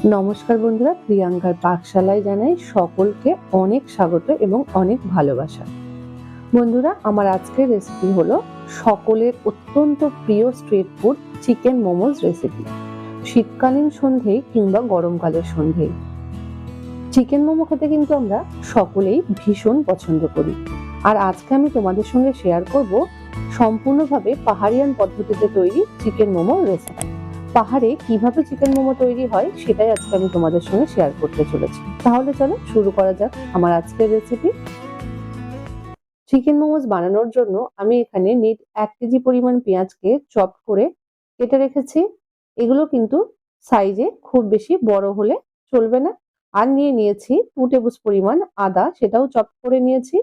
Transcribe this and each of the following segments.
নমস্কার বন্ধুরা, প্রিয়াঙ্কার পাকশালায় জানাই সকলকে অনেক স্বাগত এবং অনেক ভালোবাসা। বন্ধুরা, আমার আজকের রেসিপি হলো সকলের অত্যন্ত প্রিয় street food chicken momos recipe. শীতকালীন সন্ধেয় কিংবা গরমকালের সন্ধেয় চিকেন মোমো খেতে কিন্তু আমরা সকলেই ভীষণ পছন্দ করি। আর আজকে আমি তোমাদের সঙ্গে শেয়ার করব সম্পূর্ণভাবে পাহাড়িয়ান পদ্ধতিতে তৈরি চিকেন মোমো রেসিপি। পাহাড়ে কিভাবে চিকেন মোমো তৈরি হয় সেটাই আজকে আমি তোমাদের সঙ্গে শেয়ার করতে চলেছি। তাহলে চলো শুরু করা যাক আমার আজকের রেসিপি। চিকেন মোমোজ বানানোর জন্য আমি এখানে নিট 1 কেজি পরিমাণ পেঁয়াজকে চপ করে কেটে রেখেছি। এগুলো কিন্তু সাইজে খুব বেশি বড় হলে চলবে না। আর নিয়েছি 2 টেবিল পরিমাণ আদা, সেটাও চপ করে নিয়েছি।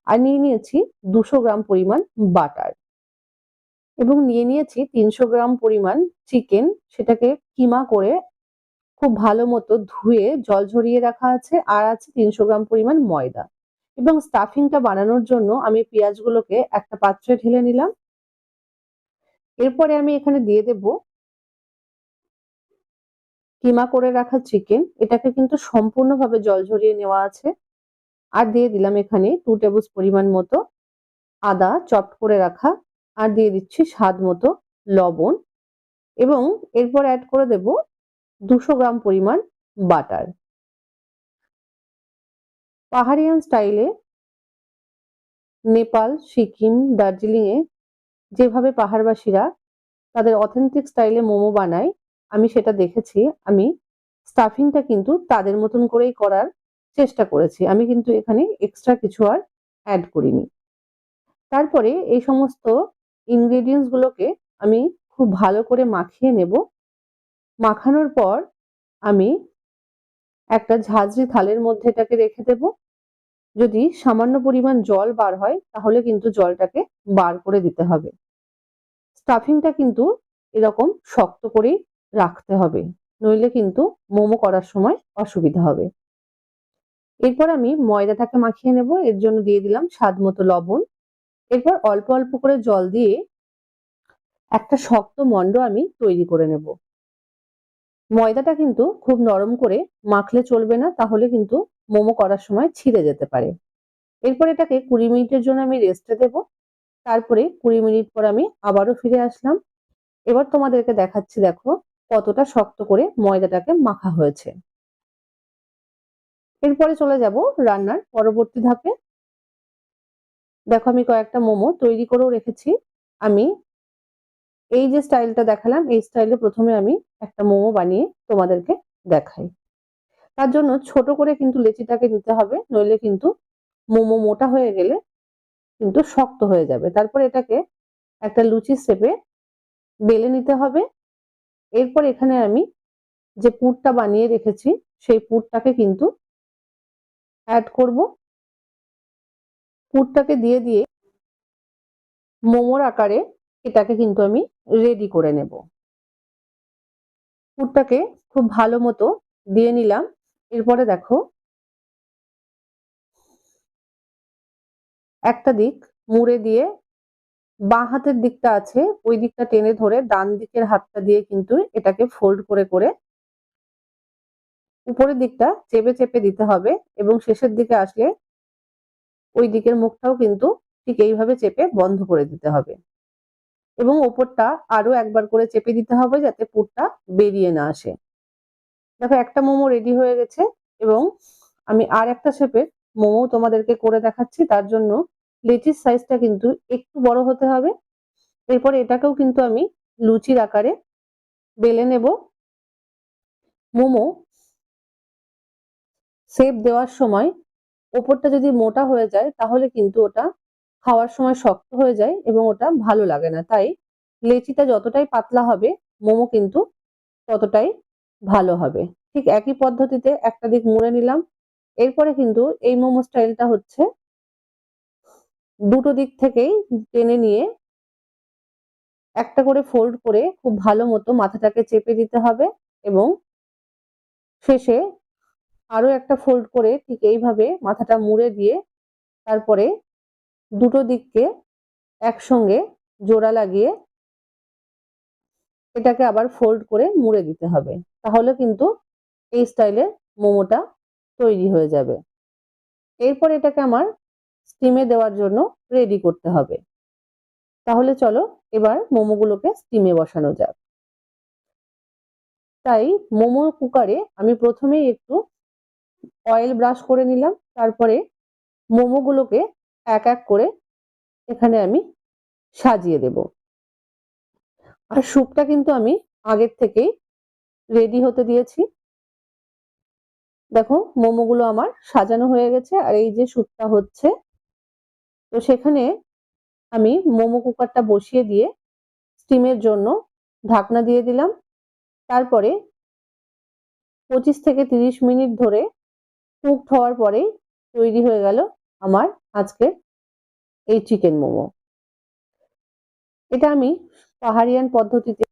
আর নিয়েছি 200 গ্রাম পরিমাণ বাটার এবং নিয়েছি 300 গ্রাম পরিমাণ চিকেন। সেটাকে কিমা করে খুব ভালো মতো ধুয়ে জল ঝরিয়ে রাখা আছে। আর আছে 300 গ্রাম পরিমাণ ময়দা। এবং স্টাফিংটা বানানোর জন্য আমি পেঁয়াজগুলোকে একটা পাত্রে ঢেলে নিলাম। এরপরে আমি এখানে দিয়ে দেব কিমা করে রাখা চিকেন। এটাকে কিন্তু সম্পূর্ণভাবে জল ঝরিয়ে নেওয়া আছে। আর দিয়ে দিলাম এখানে 2 টেবিল পরিমাণ মতো আদা চপ করে রাখা। আর দিয়ে দিচ্ছি স্বাদ মতো লবণ এবং এরপর অ্যাড করে দেব 200 গ্রাম পরিমাণ বাটার। পাহাড়িয়ান স্টাইলে নেপাল, সিকিম, দার্জিলিং এ যেভাবে পাহাড়বাসীরা তাদের অথেন্টিক স্টাইলে মোমো বানায়, আমি সেটা দেখেছি। আমি স্টাফিংটা কিন্তু তাদের মতন করেই করার চেষ্টা করেছি। আমি কিন্তু এখানে এক্সট্রা কিছু আর অ্যাড করিনি। তারপরে এই সমস্ত ইনগ্রেডিয়েন্টস গুলোকে আমি খুব ভালো করে মাখিয়ে নেব। মাখানোর পর আমি একটা ঝাঁঝরি থালের মধ্যে এটাকে রেখে দেব। যদি সামান্য পরিমাণ জল বার হয় তাহলে কিন্তু জলটাকে বার করে দিতে হবে। স্টাফিংটা কিন্তু এরকম শক্ত করেই রাখতে হবে, নইলে কিন্তু মোমো করার সময় অসুবিধা হবে। এরপর আমি ময়দাটাকে মাখিয়ে নেব। এর জন্য দিয়ে দিলাম স্বাদ মতো লবণ। এরপর অল্প অল্প করে জল দিয়ে একটা শক্ত মন্ড আমি তৈরি করে নেব। ময়দাটা কিন্তু খুব নরম করে মাখলে চলবে না, তাহলে কিন্তু মোমো করার সময় ছিঁড়ে যেতে পারে। এরপর এটাকে 20 মিনিটের জন্য আমি রেস্টে দেব। তারপরে 20 মিনিট পর আমি আবারও ফিরে আসলাম। এবার তোমাদেরকে দেখাচ্ছি, দেখো কতটা শক্ত করে ময়দাটাকে মাখা হয়েছে। এরপরে চলে যাব রান্নার পরবর্তী ধাপে। দেখো আমি কয়েকটা মোমো তৈরি করেও রেখেছি। আমি এই যে স্টাইলটা দেখালাম, এই স্টাইলে প্রথমে আমি একটা মোমো বানিয়ে তোমাদেরকে দেখাই। তার জন্য ছোট করে কিন্তু লেচিটাকে নিতে হবে, নইলে কিন্তু মোমো মোটা হয়ে গেলে কিন্তু শক্ত হয়ে যাবে। তারপর এটাকে একটা লুচি শেপে বেলে নিতে হবে। এরপর এখানে আমি যে পুরটা বানিয়ে রেখেছি সেই পুরটাকে কিন্তু অ্যাড করব। পুরটাকে দিয়ে মোমোর আকারে এটাকে কিন্তু আমি রেডি করে নেব। পুরটাকে খুব ভালো মতো দিয়ে নিলাম। এরপরে দেখো একটা দিক মুড়ে দিয়ে বাঁ হাতের দিকটা আছে ওই দিকটা টেনে ধরে ডান দিকের হাতটা দিয়ে কিন্তু এটাকে ফোল্ড করে করে উপরের দিকটা চেপে চেপে দিতে হবে এবং শেষের দিকে আসলে ওই দিকের মুখটাও কিন্তু ঠিক এইভাবে চেপে বন্ধ করে দিতে হবে এবং ওপরটা আরো একবার করে চেপে দিতে হবে যাতে পুরটা বেরিয়ে না আসে। দেখো একটা মোমো রেডি হয়ে গেছে এবং আমি আর একটা শেপের মোমো তোমাদেরকে করে দেখাচ্ছি। তার জন্য লেচির সাইজটা কিন্তু একটু বড় হতে হবে। এরপর এটাকেও কিন্তু আমি লুচির আকারে বেলে নেব। মোমো শেপ দেওয়ার সময় ওপরটা যদি মোটা হয়ে যায় তাহলে কিন্তু ওটা খাওয়ার সময় শক্ত হয়ে যায় এবং ওটা ভালো লাগে না। তাই লেচিটা যতটাই পাতলা হবে মোমো কিন্তু ততটাই ভালো হবে। ঠিক একই পদ্ধতিতে একটা দিক মুড়ে নিলাম। এরপরে কিন্তু এই মোমো স্টাইলটা হচ্ছে দুটো দিক থেকেই টেনে নিয়ে একটা করে ফোল্ড করে খুব ভালো মতো মাথাটাকে চেপে দিতে হবে এবং শেষে আরো একটা ফোল্ড করে ঠিক এইভাবে মাথাটা মুড়ে দিয়ে তারপরে দুটো দিককে একসঙ্গে জোড়া লাগিয়ে এটাকে আবার ফোল্ড করে মুড়ে দিতে হবে। তাহলে কিন্তু এই স্টাইলে মোমোটা তৈরি হয়ে যাবে। এরপর এটাকে আমার স্টিমে দেওয়ার জন্য রেডি করতে হবে। তাহলে চলো এবার মোমোগুলোকে স্টিমে বসানো যাক। তাই মোমো কুকারে আমি প্রথমেই একটু অয়েল ব্রাশ করে নিলাম, তারপরে মোমোগুলোকে এক এক করে এখানে আমি সাজিয়ে দেব। আর স্যুপটা কিন্তু আমি আগের থেকেই রেডি হতে দিয়েছি। দেখো মোমোগুলো আমার সাজানো হয়ে গেছে আর এই যে স্যুপটা হচ্ছে, তো সেখানে আমি মোমো কুকারটা বসিয়ে দিয়ে স্টিমের জন্য ঢাকনা দিয়ে দিলাম। তারপরে 25 থেকে 30 মিনিট ধরে কুকড হওয়ার পরেই তৈরি হয়ে গেল আমার আজকের এই চিকেন মোমো। এটা আমি পাহাড়িয়ান পদ্ধতিতে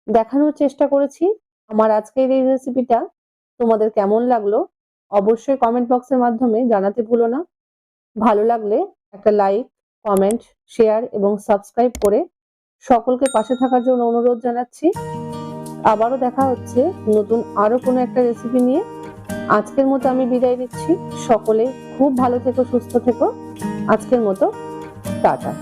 দেখানোর চেষ্টা করেছি। আমার আজকের এই রেসিপিটা তোমাদের কেমন লাগলো অবশ্যই কমেন্ট বক্সের মাধ্যমে জানাতে ভুলো না। ভালো লাগলে একটা লাইক, কমেন্ট, শেয়ার এবং সাবস্ক্রাইব করে সকলকে পাশে থাকার জন্য অনুরোধ জানাচ্ছি। আবারও দেখা হচ্ছে নতুন আরো কোনো একটা রেসিপি নিয়ে। আজকের মতো আমি বিদায় নিচ্ছি। সকলে খুব ভালো থেকো, সুস্থ থেকো। আজকের মতো টাটা।